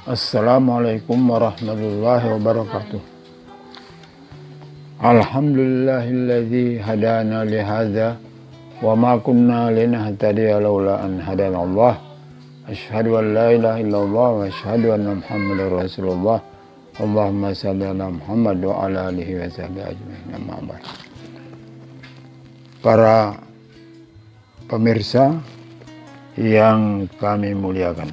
Assalamualaikum warahmatullahi wabarakatuh. Alhamdulillahilladzi hadana lihadza wa ma kunna linahtadiya laula an hadana Allah. Asyhadu an la ilaha illallah wa asyhadu anna Muhammadar Rasulullah. Allahumma shalli ala Muhammad wa ala alihi wa sahbihi ajmain. Amma ba'd. Para pemirsa yang kami muliakan,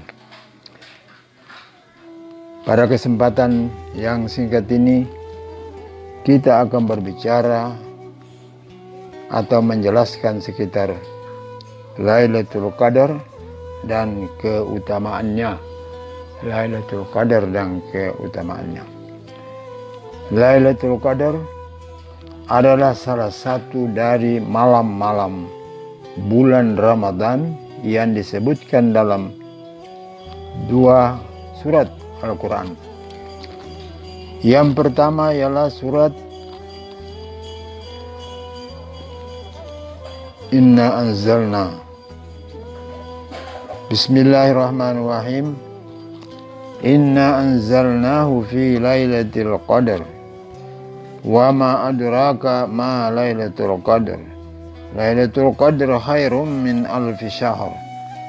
pada kesempatan yang singkat ini kita akan berbicara atau menjelaskan sekitar Lailatul Qadar dan keutamaannya. Lailatul Qadar dan keutamaannya. Lailatul Qadar adalah salah satu dari malam-malam bulan Ramadan yang disebutkan dalam dua surat Al-Quran. Yang pertama ialah surat Inna anzalna. Bismillahirrahmanirrahim. Inna anzalnahu fi lailatul qadar. Wa ma adraka ma lailatul qadar. Lailatul qadar khairum min alfi syahr.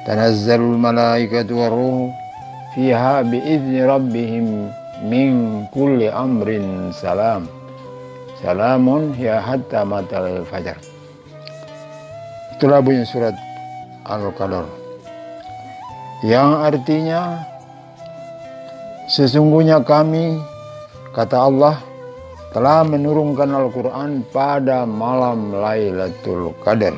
Tanazzalul malaikatu waruh fiha bi'izni rabbihim min kulli amrin salam. Salamun hiya hatta matal fajar. Itulah bunyi surat Al-Qadar, yang artinya sesungguhnya kami, kata Allah, telah menurunkan Al-Quran pada malam Lailatul Qadar.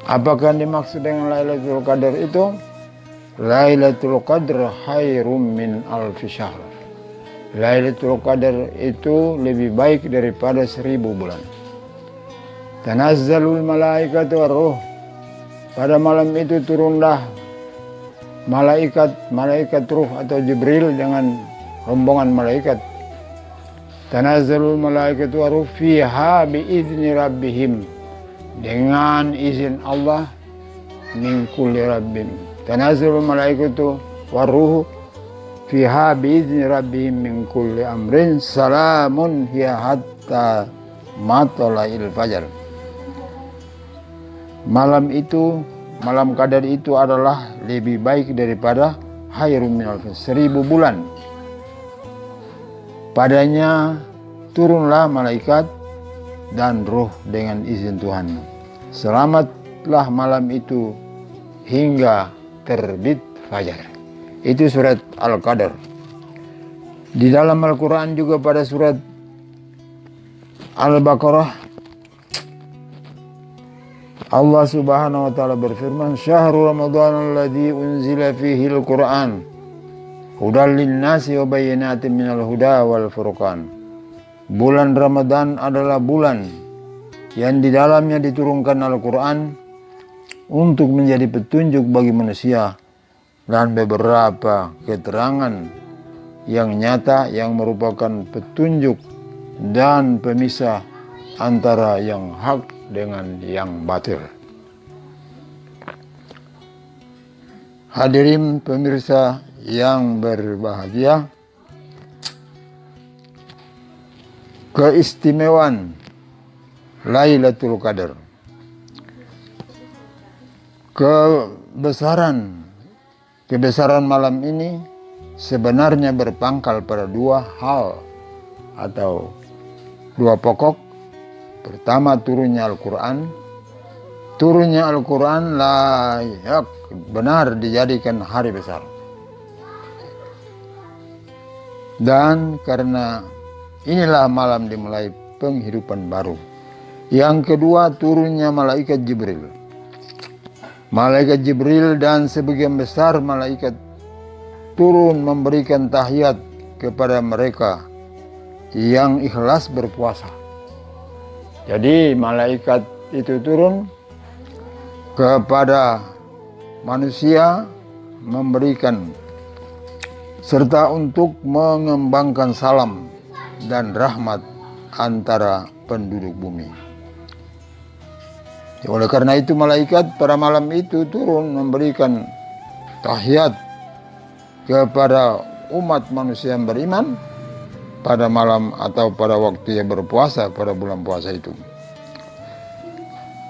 Apakah yang dimaksud dengan Lailatul Qadar itu? Lailatul Qadar khairum min alfi syahr. Lailatul Qadar itu lebih baik daripada 1000 bulan. Tanazzalul malaikatu waruh. Pada malam itu turunlah malaikat ruh atau Jibril dengan rombongan malaikat. Tanazzalul malaikatu waruh fiha biizni rabbihim. Dengan izin Allah, min kulli rabbim. Tanazzalul malaikatu waruh fiha biizni rabbihim min kulli amrin salamun hiya hatta matla'il fajar. Malam itu, malam Qadar itu adalah lebih baik daripada khairum min alfi, 1000 bulan. Padanya turunlah malaikat dan ruh dengan izin Tuhan. Selamatlah malam itu hingga terbit fajar. Itu surat Al-Qadar. Di dalam Al-Quran juga pada surat Al-Baqarah, Allah subhanahu wa ta'ala berfirman, Syahrul Ramadan alladzi unzila fihi al-Quran hudal linnasi wa bayyinatin minal huda wal furqan. Bulan Ramadan adalah bulan yang di dalamnya diturunkan Al-Quran untuk menjadi petunjuk bagi manusia dan beberapa keterangan yang nyata yang merupakan petunjuk dan pemisah antara yang hak dengan yang batil. Hadirin pemirsa yang berbahagia, keistimewaan Lailatul Qadar, kebesaran malam ini sebenarnya berpangkal pada dua hal atau dua pokok. Pertama, turunnya Al-Quran. Turunnya Al-Quran layak benar dijadikan hari besar. Dan karena inilah malam dimulai penghidupan baru. Yang kedua, turunnya malaikat Jibril. Malaikat Jibril dan sebagian besar malaikat turun memberikan tahiyat kepada mereka yang ikhlas berpuasa. Jadi malaikat itu turun kepada manusia memberikan serta untuk mengembangkan salam dan rahmat antara penduduk bumi. Oleh karena itu malaikat pada malam itu turun memberikan tahiyat kepada umat manusia yang beriman pada malam atau pada waktu yang berpuasa pada bulan puasa itu.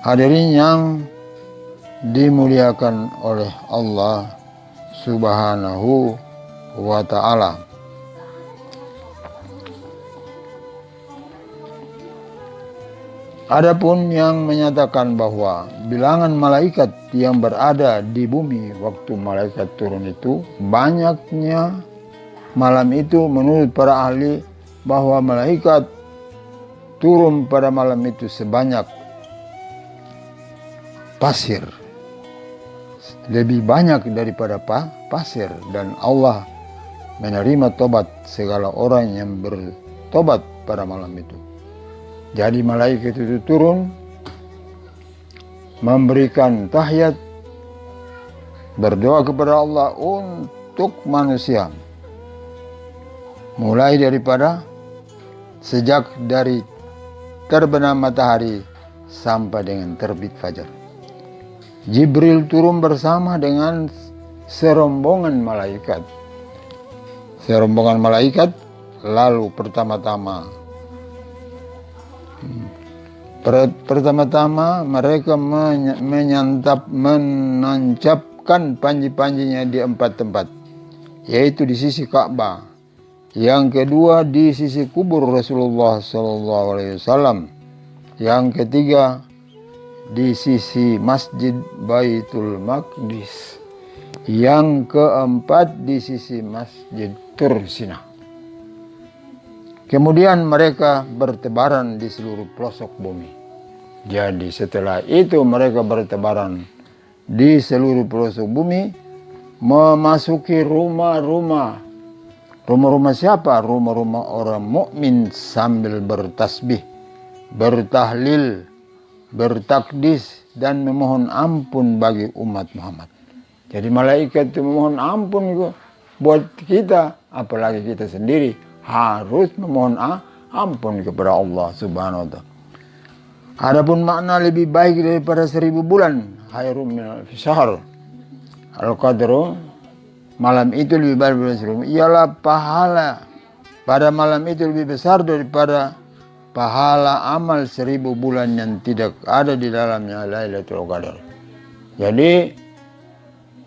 Hadirin yang dimuliakan oleh Allah Subhanahu wa ta'ala. Adapun yang menyatakan bahwa bilangan malaikat yang berada di bumi waktu malaikat turun itu banyaknya malam itu, menurut para ahli bahwa malaikat turun pada malam itu sebanyak pasir, lebih banyak daripada pasir, dan Allah menerima tobat segala orang yang bertobat pada malam itu. Jadi malaikat itu turun memberikan tahiyat, berdoa kepada Allah untuk manusia, mulai daripada sejak dari terbenam matahari sampai dengan terbit fajar. Jibril turun bersama dengan serombongan malaikat. Serombongan malaikat lalu pertama-tama mereka menancapkan panji-panjinya di 4 tempat, yaitu di sisi Ka'bah, yang kedua di sisi kubur Rasulullah SAW, yang ketiga di sisi Masjid Baitul Maqdis, yang keempat di sisi Masjid Tursina. Kemudian mereka bertebaran di seluruh pelosok bumi. Jadi setelah itu mereka bertebaran di seluruh pelosok bumi, memasuki rumah-rumah. Rumah-rumah siapa? Rumah-rumah orang mukmin sambil bertasbih, bertahlil, bertakdis, dan memohon ampun bagi umat Muhammad. Jadi malaikat itu memohon ampun buat kita, apalagi kita sendiri harus memohon ampun kepada Allah Subhanahu wa ta'ala. Adapun makna lebih baik daripada 1000 bulan, khairum min alfi syahr. Al-qadru, malam itu lebih baik daripada 1000 bulan, ialah pahala pada malam itu lebih besar daripada pahala amal 1000 bulan yang tidak ada di dalamnya Lailatul Qadar. Jadi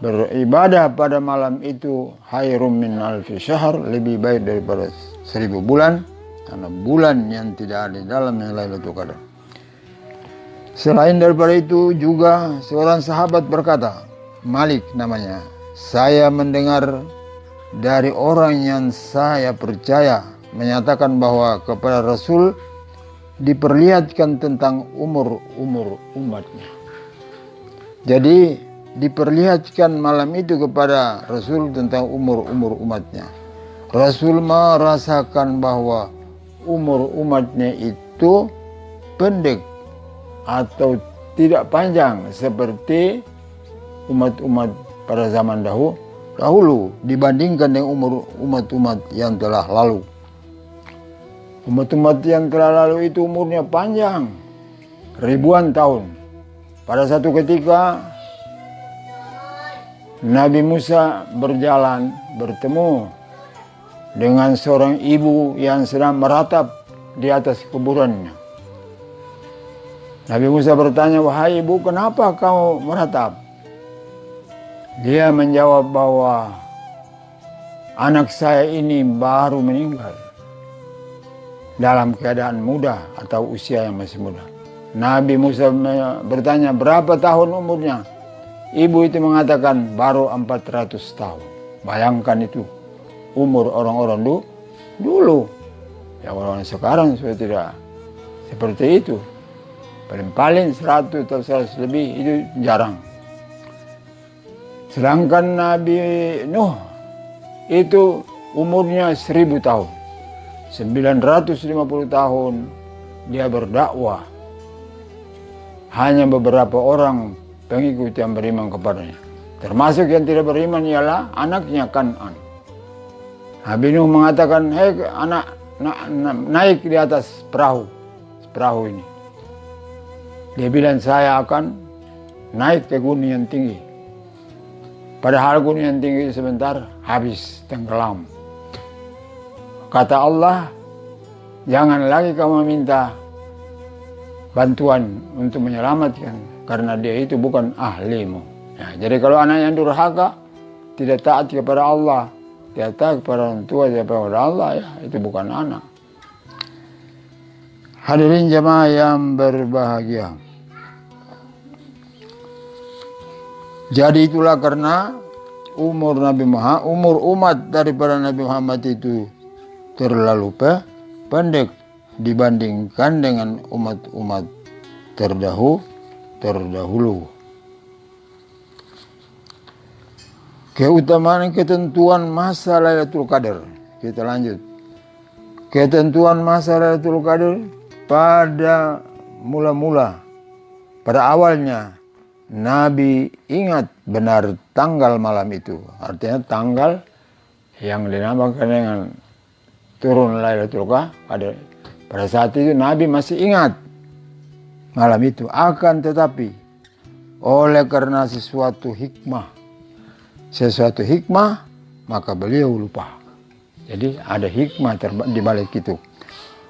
beribadah pada malam itu khairum min alfi syahr, lebih baik daripada 1000 bulan, karena bulan yang tidak ada di dalamnya Lailatul Qadar. Selain daripada itu juga seorang sahabat berkata, Malik namanya, saya mendengar dari orang yang saya percaya menyatakan bahwa kepada Rasul diperlihatkan tentang umur umatnya. Jadi diperlihatkan malam itu kepada Rasul tentang umur umatnya. Rasul merasakan bahwa umur umatnya itu pendek atau tidak panjang seperti umat-umat pada zaman dahulu dibandingkan dengan umur umat-umat yang telah lalu. Umat-umat yang telah lalu itu umurnya panjang, ribuan tahun. Pada satu ketika Nabi Musa bertemu dengan seorang ibu yang sedang meratap di atas kuburannya. Nabi Musa bertanya, wahai ibu, kenapa kamu meratap? Dia menjawab bahwa anak saya ini baru meninggal dalam keadaan muda atau usia yang masih muda. Nabi Musa bertanya, berapa tahun umurnya? Ibu itu mengatakan baru 400 tahun. Bayangkan itu umur orang-orang dulu. Ya orang sekarang sudah tidak seperti itu. Paling-paling 100 atau 100 lebih itu jarang. Sedangkan Nabi Nuh itu umurnya 1000 tahun. 950 tahun dia berdakwah. Hanya beberapa orang pengikut yang beriman kepadanya. Termasuk yang tidak beriman ialah anaknya Kan'an. Nabi Nuh mengatakan, hei anak, naik di atas perahu ini. Dia bilang, saya akan naik ke gunung yang tinggi. Padahal gunung yang tinggi sebentar habis tenggelam. Kata Allah, jangan lagi kamu minta bantuan untuk menyelamatkan, karena dia itu bukan ahlimu. Ya, jadi kalau anak yang durhaka, tidak taat kepada Allah, tidak taat kepada orang tua, tidak kepada Allah, ya itu bukan anak. Hadirin jemaah yang berbahagia. Jadi itulah karena umur umat daripada Nabi Muhammad itu terlalu pendek dibandingkan dengan umat-umat terdahulu. Keutamaan ketentuan masa Lailatul Qadar. Kita lanjut. Ketentuan masa Lailatul Qadar pada awalnya Nabi ingat benar tanggal malam itu. Artinya tanggal yang dinamakan dengan turun Lailatul Qadar. Pada saat itu Nabi masih ingat malam itu. Akan tetapi oleh karena sesuatu hikmah maka beliau lupa. Jadi ada hikmah di balik itu.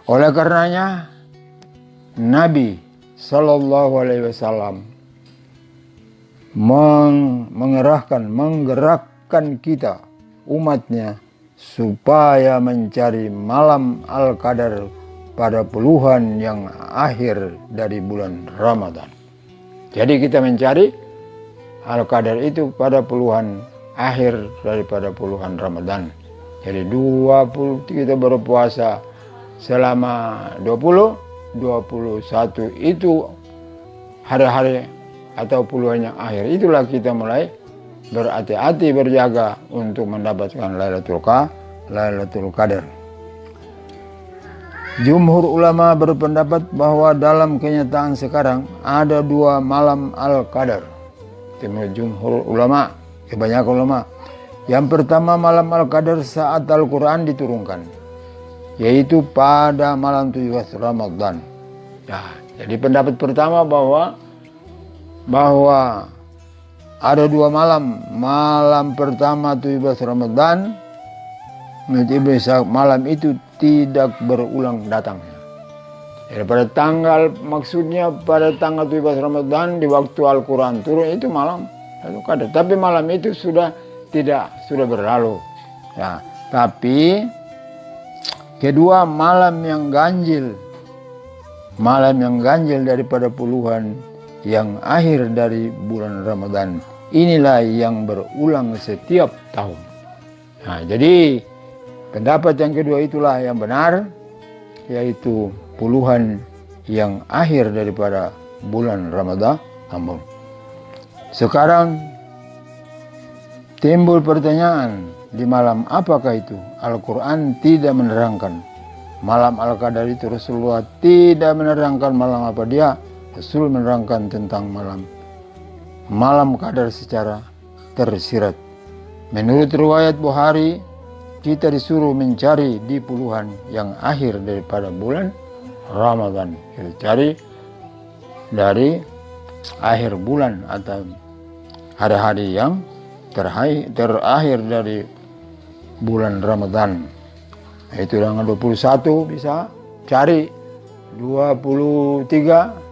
Oleh karenanya Nabi Sallallahu Alaihi Wasallam menggerakkan kita umatnya supaya mencari malam Al-Qadar pada puluhan yang akhir dari bulan Ramadan. Jadi kita mencari Al-Qadar itu pada puluhan akhir daripada puluhan Ramadan. Jadi 20 kita berpuasa selama 20, 21 itu hari-hari atau puluhan yang akhir. Itulah kita mulai berhati-hati berjaga untuk mendapatkan Lailatul Qadar. Jumhur ulama berpendapat bahwa dalam kenyataan sekarang ada 2 malam Al-Qadar. Menurut jumhur ulama, kebanyakan ulama. Yang pertama malam Al-Qadar saat Al-Quran diturunkan, yaitu pada malam 17 Ramadan. Ya, jadi pendapat pertama bahwa ada 2 malam. Malam pertama 17 Ramadan, malam itu tidak berulang datangnya. Jadi maksudnya pada tanggal 17 Ramadan di waktu Al-Quran turun itu malam Lailatul Qadar. Tapi malam itu sudah berlalu. Ya, tapi kedua malam yang ganjil daripada puluhan yang akhir dari bulan Ramadan, inilah yang berulang setiap tahun. Nah, jadi pendapat yang kedua itulah yang benar, yaitu puluhan yang akhir daripada bulan Ramadan. Sekarang timbul pertanyaan, di malam apakah itu? Al-Quran tidak menerangkan malam Al-Qadar itu. Rasulullah tidak menerangkan malam apa dia. Rasul menerangkan tentang malam Qadar secara tersirat. Menurut riwayat Bukhari, kita disuruh mencari di puluhan yang akhir daripada bulan Ramadan. Kita cari dari akhir bulan atau hari-hari yang terakhir dari bulan Ramadan. Itu tanggal 21 bisa cari, 23,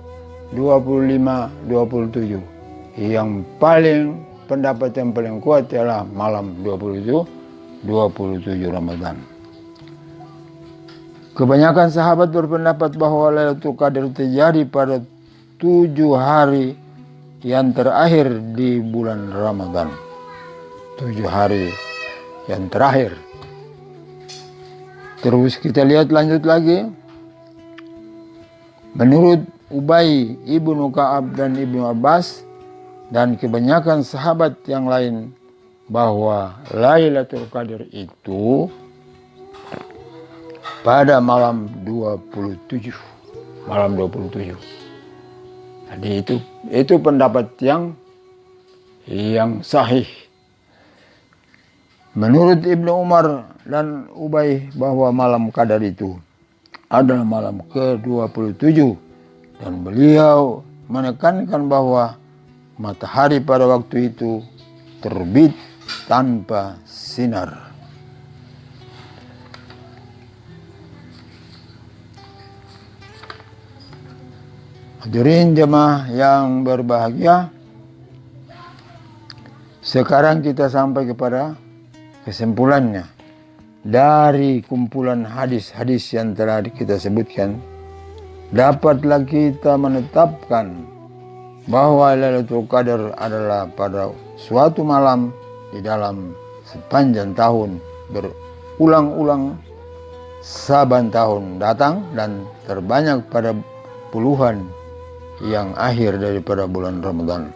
25, 27. Yang pendapat yang paling kuat adalah malam 27 Ramadan. Kebanyakan sahabat berpendapat bahwa Lailatul Qadar terjadi pada 7 hari yang terakhir di bulan Ramadan. 7 hari yang terakhir. Terus kita lihat lanjut lagi. Menurut Ubay ibnu Ka'ab dan Ibnu Abbas dan kebanyakan sahabat yang lain, bahwa Lailatul Qadar itu pada malam 27. Jadi itu pendapat yang sahih. Menurut Ibnu Umar dan Ubay bahwa malam Qadar itu adalah malam ke-27. Dan beliau menekankan bahwa matahari pada waktu itu terbit tanpa sinar. Hadirin jemaah yang berbahagia, sekarang kita sampai kepada kesimpulannya dari kumpulan hadis-hadis yang telah kita sebutkan. Dapatlah kita menetapkan bahwa Lailatul Qadar adalah pada suatu malam di dalam sepanjang tahun, berulang-ulang saban tahun datang, dan terbanyak pada puluhan yang akhir daripada bulan Ramadan,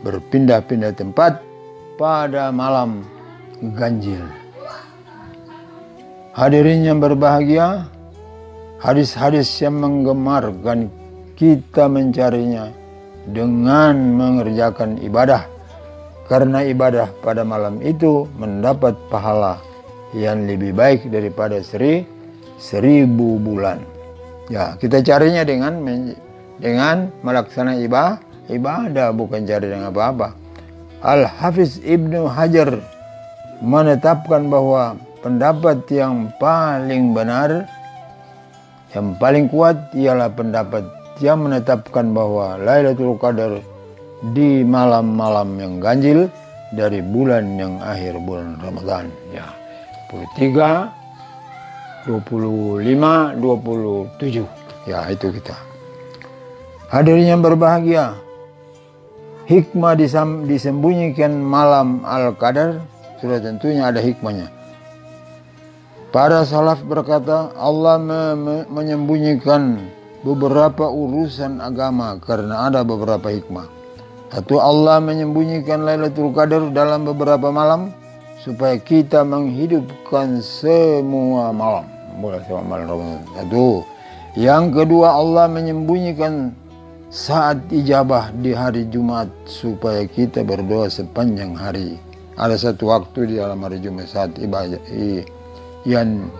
berpindah-pindah tempat pada malam ganjil. Hadirin yang berbahagia, hadis-hadis yang menggemarkan kita mencarinya dengan mengerjakan ibadah, karena ibadah pada malam itu mendapat pahala yang lebih baik daripada 1000 bulan. Ya, kita carinya dengan melaksanakan ibadah, bukan cari dengan apa-apa. Al-Hafiz Ibnu Hajar menetapkan bahwa pendapat yang paling benar, yang paling kuat ialah pendapat yang menetapkan bahwa Lailatul Qadar di malam-malam yang ganjil dari bulan yang akhir bulan Ramadan. Ya, 23, 25, 27. Ya, itu kita. Hadirin yang berbahagia, hikmah disembunyikan malam Al-Qadar sudah tentunya ada hikmahnya. Para salaf berkata, Allah menyembunyikan beberapa urusan agama karena ada beberapa hikmah. Satu, Allah menyembunyikan Lailatul Qadar dalam beberapa malam supaya kita menghidupkan semua malam. Mulai semua malam Ramadan. Satu. Yang kedua, Allah menyembunyikan saat ijabah di hari Jumat supaya kita berdoa sepanjang hari. Ada satu waktu di dalam hari Jumat saat ibadah yang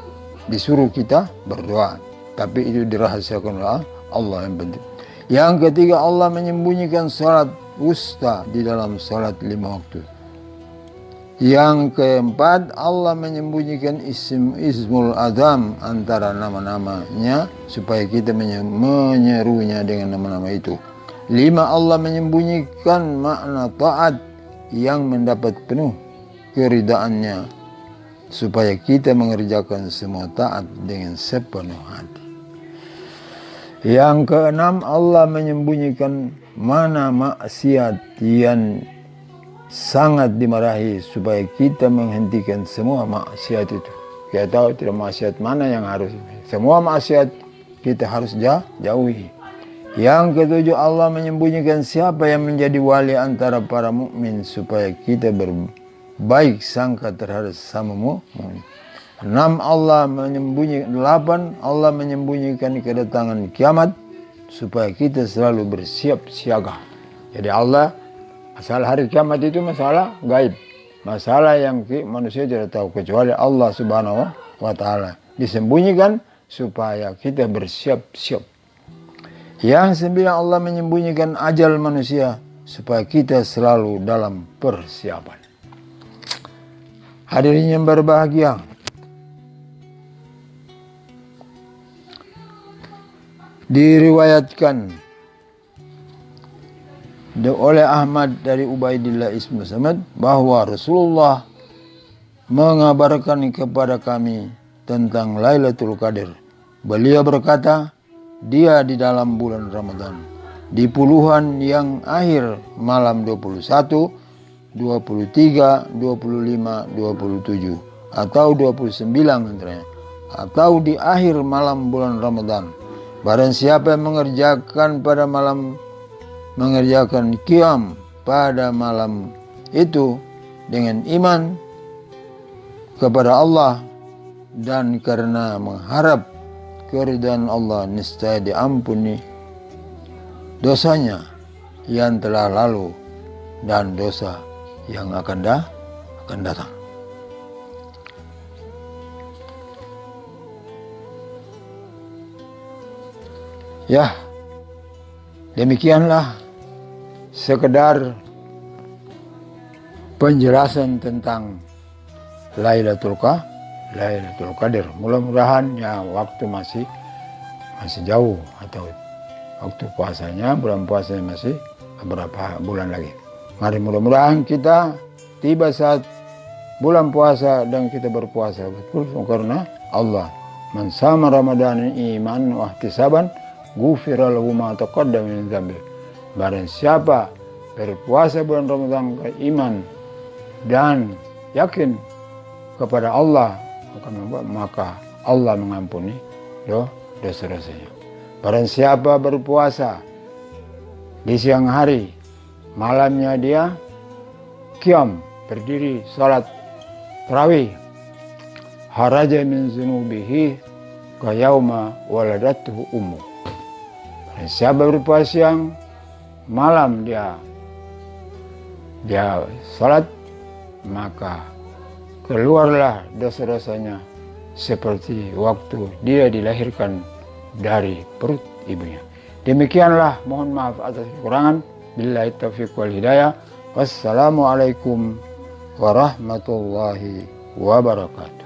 disuruh kita berdoa, tapi itu dirahasiakan oleh Allah yang penting. Yang ketiga, Allah menyembunyikan salat wusta di dalam salat 5 waktu. Yang keempat, Allah menyembunyikan ismul azam antara nama-namanya supaya kita menyerunya dengan nama-nama itu. 5, Allah menyembunyikan makna taat yang mendapat penuh keridaannya supaya kita mengerjakan semua taat dengan sepenuh hati. Yang keenam, Allah menyembunyikan mana maksiat yang sangat dimarahi supaya kita menghentikan semua maksiat itu. Kita tahu tidak maksiat mana yang harus, semua maksiat kita harus jauhi. Yang ketujuh, Allah menyembunyikan siapa yang menjadi wali antara para mukmin supaya kita berbaik sangka terhadap sama mukmin. 6, Allah menyembunyikan kedatangan kiamat supaya kita selalu bersiap siaga. Jadi masalah hari kiamat itu masalah gaib, masalah yang manusia tidak tahu kecuali Allah Subhanahu wa Ta'ala. Disembunyikan supaya kita bersiap-siap. Yang 9, Allah menyembunyikan ajal manusia supaya kita selalu dalam persiapan. Hadirin yang berbahagia, diriwayatkan oleh Ahmad dari Ubaidillah Ibnu Samad bahwa Rasulullah mengabarkan kepada kami tentang Lailatul Qadar. Beliau berkata, dia di dalam bulan Ramadan, di puluhan yang akhir malam 21, 23, 25, 27 atau 29 antaranya, atau di akhir malam bulan Ramadan. Barang siapa yang mengerjakan qiyam pada malam itu dengan iman kepada Allah dan karena mengharap keridhaan Allah, niscaya diampuni dosanya yang telah lalu dan dosa yang akan datang. Ya, demikianlah sekedar penjelasan tentang Lailatul Qadar. Mudah-mudahan ya waktu masih jauh, atau waktu puasanya, bulan puasanya masih beberapa bulan lagi. Mari mudah-mudahan kita tiba saat bulan puasa dan kita berpuasa betul karena Allah. Man sama Ramadan iman wa ihtisaban ghufira lahu ma taqaddama min dzambi. Barang siapa berpuasa bulan Ramadan iman dan yakin kepada Allah, maka Allah mengampuni dosa-dosanya. Barang siapa berpuasa di siang hari, malamnya dia qiyam, berdiri salat tarawih, haraja min zunubihi ka yauma waladatuhu ummu. Barang siapa berpuasa siang, malam dia salat, maka keluarlah dosa-dosanya seperti waktu dia dilahirkan dari perut ibunya. Demikianlah, mohon maaf atas kekurangan. Billahi taufiq wal hidayah. Wassalamualaikum warahmatullahi wabarakatuh.